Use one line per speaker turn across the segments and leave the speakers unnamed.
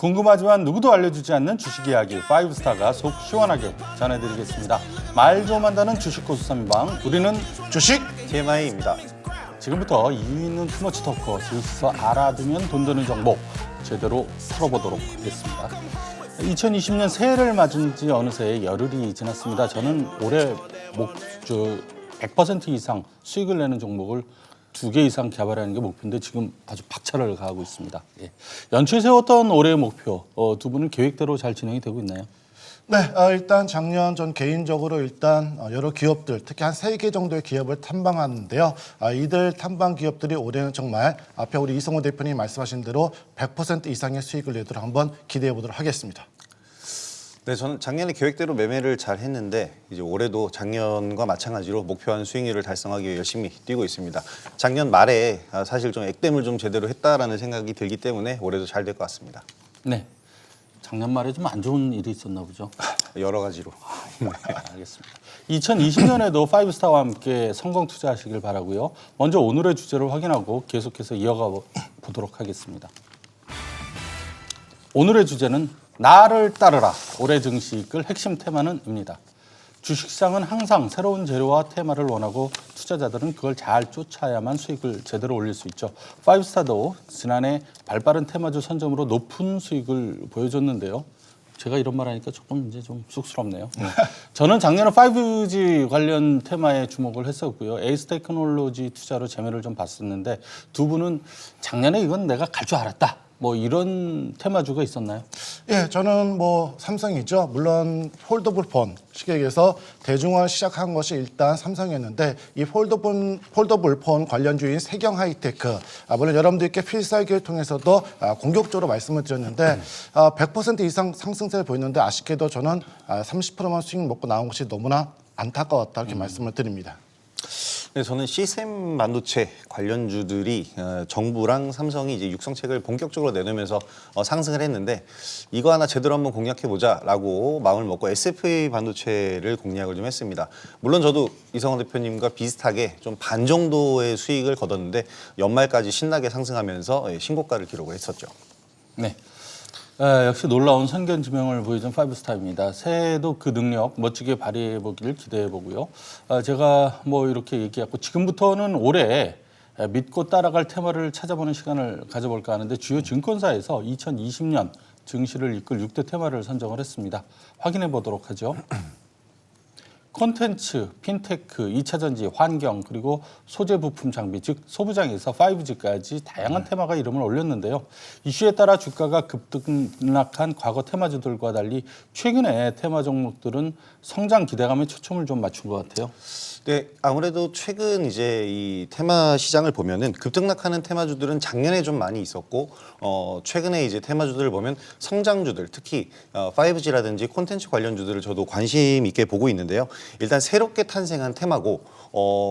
궁금하지만 누구도 알려주지 않는 주식 이야기 5스타가 속 시원하게 전해드리겠습니다. 말 좀 한다는 주식 고수 3인방, 우리는
주식
TMI입니다.
지금부터 이유 있는 투머치 토커, 슬슬 알아두면 돈 되는 정보 제대로 풀어보도록 하겠습니다. 2020년 새해를 맞은 지 어느새 열흘이 지났습니다. 저는 올해 100% 이상 수익을 내는 종목을 2개 이상 개발하는 게 목표인데 지금 아주 박차를 가하고 있습니다. 예. 연초에 세웠던 올해의 목표, 두 분은 계획대로 잘 진행이 되고 있나요?
네, 일단 작년 전 개인적으로 일단 여러 기업들, 특히 한 3개 정도의 기업을 탐방하는데요. 이들 탐방 기업들이 올해는 정말 앞에 우리 이성호 대표님 말씀하신 대로 100% 이상의 수익을 내도록 한번 기대해 보도록 하겠습니다.
네, 저는 작년에 계획대로 매매를 잘 했는데 이제 올해도 작년과 마찬가지로 목표한 수익률을 달성하기 위해 열심히 뛰고 있습니다. 작년 말에 사실 좀 액땜을 좀 제대로 했다라는 생각이 들기 때문에 올해도 잘 될 것 같습니다.
네. 작년 말에 좀 안 좋은 일이 있었나 보죠.
여러 가지로.
네, 알겠습니다. 2020년에도 5스타와 함께 성공 투자하시길 바라고요. 먼저 오늘의 주제를 확인하고 계속해서 이어가 보도록 하겠습니다. 오늘의 주제는 나를 따르라. 올해 증시이끌 핵심 테마는입니다. 주식시장은 항상 새로운 재료와 테마를 원하고 투자자들은 그걸 잘 쫓아야만 수익을 제대로 올릴 수 있죠. 5스타도 지난해 발빠른 테마주 선점으로 높은 수익을 보여줬는데요. 제가 이런 말 하니까 조금 이제 좀 쑥스럽네요. 저는 작년에 5G 관련 테마에 주목을 했었고요. 에이스 테크놀로지 투자로 재매를 좀 봤었는데 두 분은 작년에 이건 내가 갈 줄 알았다. 뭐 이런 테마주가 있었나요?
예, 저는 뭐 삼성이죠. 물론 폴더블 폰 시계에서 대중화 시작한 것이 일단 삼성이었는데 이 폴더블 폰 관련주인 세경 하이테크, 물론 여러분들께 필살기를 통해서도 공격적으로 말씀을 드렸는데 100% 이상 상승세를 보였는데 아쉽게도 저는 30%만 수익 먹고 나온 것이 너무나 안타까웠다 이렇게 말씀을 드립니다.
네, 저는 시스템 반도체 관련주들이 정부랑 삼성이 이제 육성책을 본격적으로 내놓으면서 상승을 했는데 이거 하나 제대로 한번 공략해보자라고 마음을 먹고 SFA 반도체를 공략을 좀 했습니다. 물론 저도 이성호 대표님과 비슷하게 좀 반 정도의 수익을 거뒀는데 연말까지 신나게 상승하면서 신고가를 기록을 했었죠.
네. 역시 놀라운 선견지명을 보여준 5스타입니다. 새해에도 그 능력 멋지게 발휘해 보기를 기대해 보고요. 제가 뭐 이렇게 얘기했고 지금부터는 올해 믿고 따라갈 테마를 찾아보는 시간을 가져볼까 하는데 주요 증권사에서 2020년 증시를 이끌 6대 테마를 선정을 했습니다. 확인해 보도록 하죠. 콘텐츠, 핀테크, 2차 전지, 환경, 그리고 소재 부품 장비, 즉 소부장에서 5G까지 다양한 테마가 이름을 올렸는데요. 이슈에 따라 주가가 급등락한 과거 테마주들과 달리 최근에 테마 종목들은 성장 기대감에 초점을 좀 맞춘 것 같아요.
네, 아무래도 최근 이제 이 테마 시장을 보면은 급등락하는 테마주들은 작년에 좀 많이 있었고, 최근에 이제 테마주들을 보면 성장주들, 특히 5G라든지 콘텐츠 관련주들을 저도 관심 있게 보고 있는데요. 일단 새롭게 탄생한 테마고,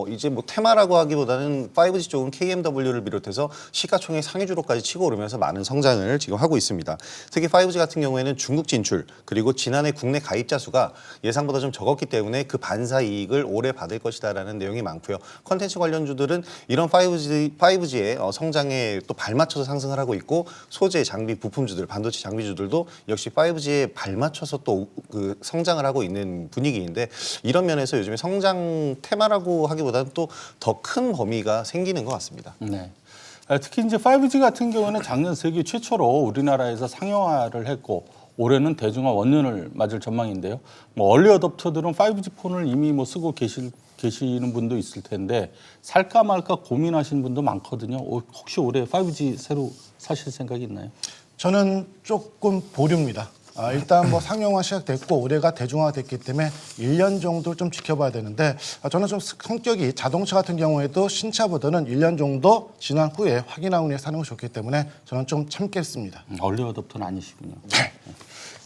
이제 뭐 테마라고 하기보다는 5G 쪽은 KMW를 비롯해서 시가총액 상위주로까지 치고 오르면서 많은 성장을 지금 하고 있습니다. 특히 5G 같은 경우에는 중국 진출, 그리고 지난해 국내 가입자 수가 예상보다 좀 적었기 때문에 그 반사 이익을 올해 받을 것이다라는 내용이 많고요. 컨텐츠 관련주들은 이런 5G의 성장에 또 발맞춰서 상승을 하고 있고 소재, 장비, 부품주들, 반도체 장비주들도 역시 5G에 발맞춰서 또 그 성장을 하고 있는 분위기인데 이런 면에서 요즘에 성장 테마라고 하기보다는 또 더 큰 범위가 생기는 것 같습니다.
네. 특히 이제 5G 같은 경우는 작년 세계 최초로 우리나라에서 상용화를 했고 올해는 대중화 원년을 맞을 전망인데요. 뭐 얼리 어댑터들은 5G 폰을 이미 뭐 쓰고 계시는 분도 있을 텐데 살까 말까 고민하시는 분도 많거든요. 혹시 올해 5G 새로 사실 생각이 있나요?
저는 조금 보류입니다. 일단 뭐 상용화 시작됐고 올해가 대중화됐기 때문에 1년 정도 좀 지켜봐야 되는데 저는 좀 성격이 자동차 같은 경우에도 신차보다는 1년 정도 지난 후에 확인한 후에 사는 것이 좋기 때문에 저는 좀 참겠습니다.
얼리 어댑터는 아니시군요.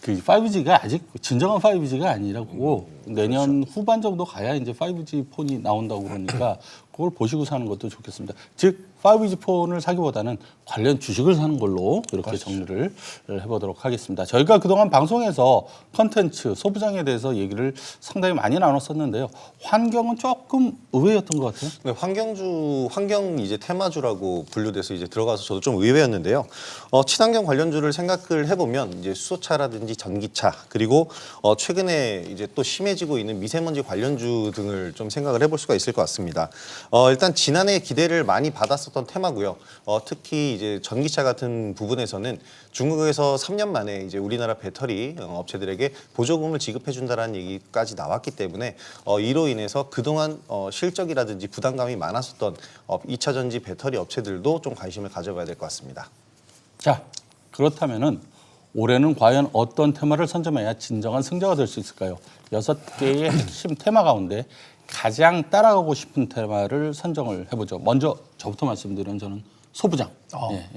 그 5G가 아직 진정한 5G가 아니라고 내년 후반 정도 가야 이제 5G 폰이 나온다고 그러니까 그걸 보시고 사는 것도 좋겠습니다. 즉 5G 폰을 사기보다는 관련 주식을 사는 걸로 이렇게
그렇죠.
정리를 해보도록 하겠습니다. 저희가 그동안 방송에서 컨텐츠, 소부장에 대해서 얘기를 상당히 많이 나눴었는데요. 환경은 조금 의외였던 것 같아요.
네, 환경 이제 테마주라고 분류돼서 이제 들어가서 저도 좀 의외였는데요. 친환경 관련주를 생각을 해보면 이제 수소차라든지 전기차 그리고 최근에 이제 또 심해지고 있는 미세먼지 관련주 등을 좀 생각을 해볼 수가 있을 것 같습니다. 일단 지난해 기대를 많이 받았었던 테마고요. 특히 이제 전기차 같은 부분에서는 중국에서 3년 만에 이제 우리나라 배터리 업체들에게 보조금을 지급해준다라는 얘기까지 나왔기 때문에 이로 인해서 그동안 실적이라든지 부담감이 많았었던 2차 전지 배터리 업체들도 좀 관심을 가져봐야 될 것 같습니다.
자, 그렇다면은 올해는 과연 어떤 테마를 선점해야 진정한 승자가 될 수 있을까요? 6개의 핵심 테마 가운데 가장 따라가고 싶은 테마를 선정을 해보죠. 먼저 저부터 말씀드리면 저는 소부장. 예.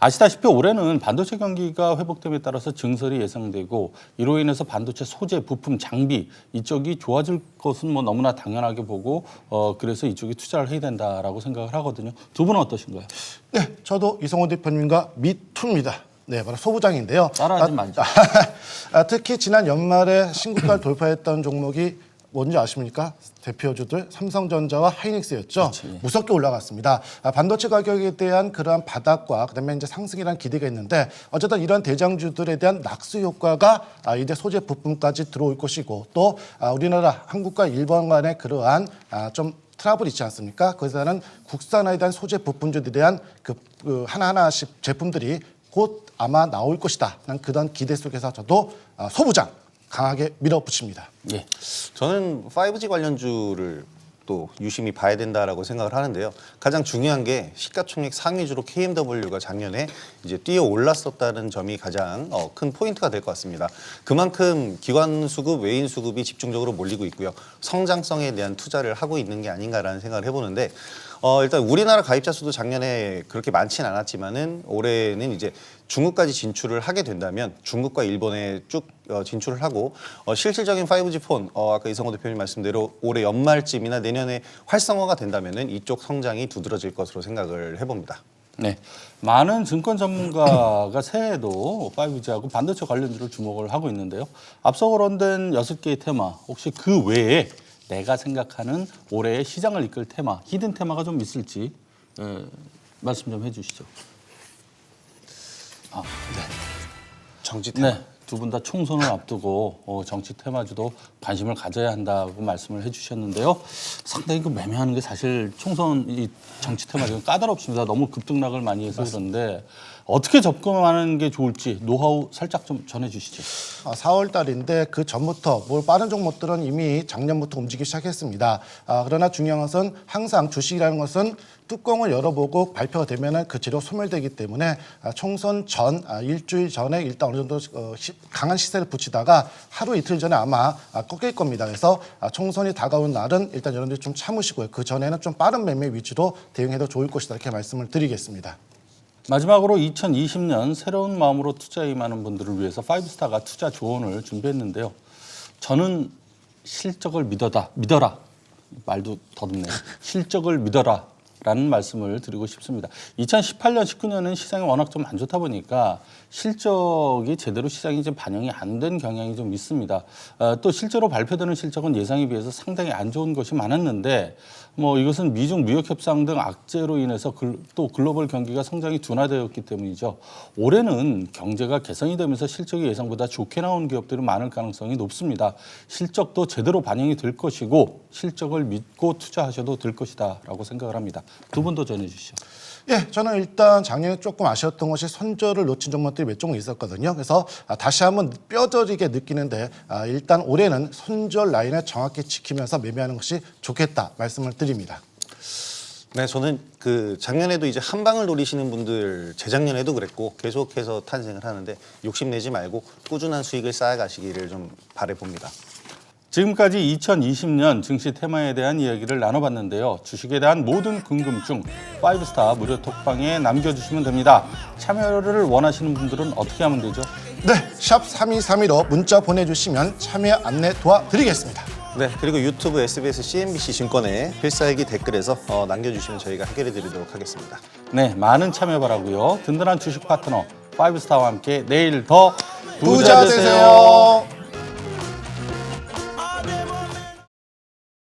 아시다시피 올해는 반도체 경기가 회복됨에 따라서 증설이 예상되고 이로 인해서 반도체 소재, 부품, 장비 이쪽이 좋아질 것은 뭐 너무나 당연하게 보고 그래서 이쪽에 투자를 해야 된다라고 생각을 하거든요. 두 분은 어떠신가요?
네, 저도 이성호 대표님과 미투입니다. 네, 바로 소부장인데요.
따라하지 말죠.
특히 지난 연말에 신고가를 돌파했던 종목이 뭔지 아십니까? 대표주들 삼성전자와 하이닉스였죠.
그렇지.
무섭게 올라갔습니다. 반도체 가격에 대한 그러한 바닥과 그다음에 이제 상승이라는 기대가 있는데 어쨌든 이런 대장주들에 대한 낙수 효과가 이제 소재 부품까지 들어올 것이고 또 우리나라 한국과 일본 간의 그러한 좀 트러블 있지 않습니까? 그래서는 국산화에 대한 소재 부품주들에 대한 그 하나하나씩 제품들이 곧 아마 나올 것이다. 그런 기대 속에서 저도 소부장 강하게 밀어붙입니다.
예.
저는 5G 관련주를 또 유심히 봐야 된다라고 생각을 하는데요. 가장 중요한 게 시가총액 상위주로 KMW가 작년에 이제 뛰어 올랐었다는 점이 가장 큰 포인트가 될 것 같습니다. 그만큼 기관 수급, 외인 수급이 집중적으로 몰리고 있고요. 성장성에 대한 투자를 하고 있는 게 아닌가라는 생각을 해보는데 일단 우리나라 가입자 수도 작년에 그렇게 많지는 않았지만은 올해는 이제 중국까지 진출을 하게 된다면 중국과 일본에 쭉 진출을 하고 실질적인 5G 폰 아까 이성호 대표님 말씀대로 올해 연말쯤이나 내년에 활성화가 된다면은 이쪽 성장이 두드러질 것으로 생각을 해봅니다.
네, 많은 증권 전문가가 새해에도 5G하고 반도체 관련주를 주목을 하고 있는데요. 앞서 거론된 6개의 테마, 혹시 그 외에 내가 생각하는 올해의 시장을 이끌 테마, 히든 테마가 좀 있을지 말씀 좀 해주시죠.
정치 테마.
네, 두 분 다 총선을 앞두고 정치 테마주도 관심을 가져야 한다고 말씀을 해주셨는데요. 상당히 그 매매하는 게 사실 총선 이 정치 테마주는 까다롭습니다. 너무 급등락을 많이 해서 그런데 어떻게 접근하는 게 좋을지 노하우 살짝 좀 전해주시죠.
4월 달인데 그 전부터 빠른 종목들은 이미 작년부터 움직이기 시작했습니다. 그러나 중요한 것은 항상 주식이라는 것은 뚜껑을 열어보고 발표가 되면은 그 재료 소멸되기 때문에 총선 전 일주일 전에 일단 어느 정도 강한 시세를 붙이다가 하루 이틀 전에 아마 꺾일 겁니다. 그래서 총선이 다가온 날은 일단 여러분들이 좀 참으시고요. 그 전에는 좀 빠른 매매 위주로 대응해도 좋을 것이다 이렇게 말씀을 드리겠습니다.
마지막으로 2020년 새로운 마음으로 투자에 임하는 분들을 위해서 5스타가 투자 조언을 준비했는데요. 저는 실적을 믿어라. 말도 더듬네요. 실적을 믿어라. 라는 말씀을 드리고 싶습니다. 2018년, 19년은 시장이 워낙 좀 안 좋다 보니까 실적이 제대로 시장이 좀 반영이 안 된 경향이 좀 있습니다. 또 실제로 발표되는 실적은 예상에 비해서 상당히 안 좋은 것이 많았는데 뭐 이것은 미중 무역 협상 등 악재로 인해서 또 글로벌 경기가 성장이 둔화되었기 때문이죠. 올해는 경제가 개선이 되면서 실적이 예상보다 좋게 나온 기업들이 많을 가능성이 높습니다. 실적도 제대로 반영이 될 것이고 실적을 믿고 투자하셔도 될 것이다라고 생각을 합니다. 두 분 더 전해주시죠.
예, 저는 일단 작년에 조금 아쉬웠던 것이 선절을 놓친 종목들이 몇 종목 있었거든요. 그래서 다시 한번 뼈저리게 느끼는데 일단 올해는 선절 라인을 정확히 지키면서 매매하는 것이 좋겠다 말씀을 드립니다.
네, 저는 그 작년에도 이제 한 방을 노리시는 분들 재작년에도 그랬고 계속해서 탄생을 하는데 욕심내지 말고 꾸준한 수익을 쌓아가시기를 좀 바라봅니다.
지금까지 2020년 증시 테마에 대한 이야기를 나눠봤는데요. 주식에 대한 모든 궁금증 5스타 무료 톡방에 남겨주시면 됩니다. 참여를 원하시는 분들은 어떻게 하면 되죠?
네, 샵 3231로 문자 보내주시면 참여 안내 도와드리겠습니다.
네, 그리고 유튜브 SBS CNBC 증권의 필살기 댓글에서 남겨주시면 저희가 해결해드리도록 하겠습니다.
네, 많은 참여 바라고요. 든든한 주식 파트너 5스타와 함께 내일 더
부자 되세요.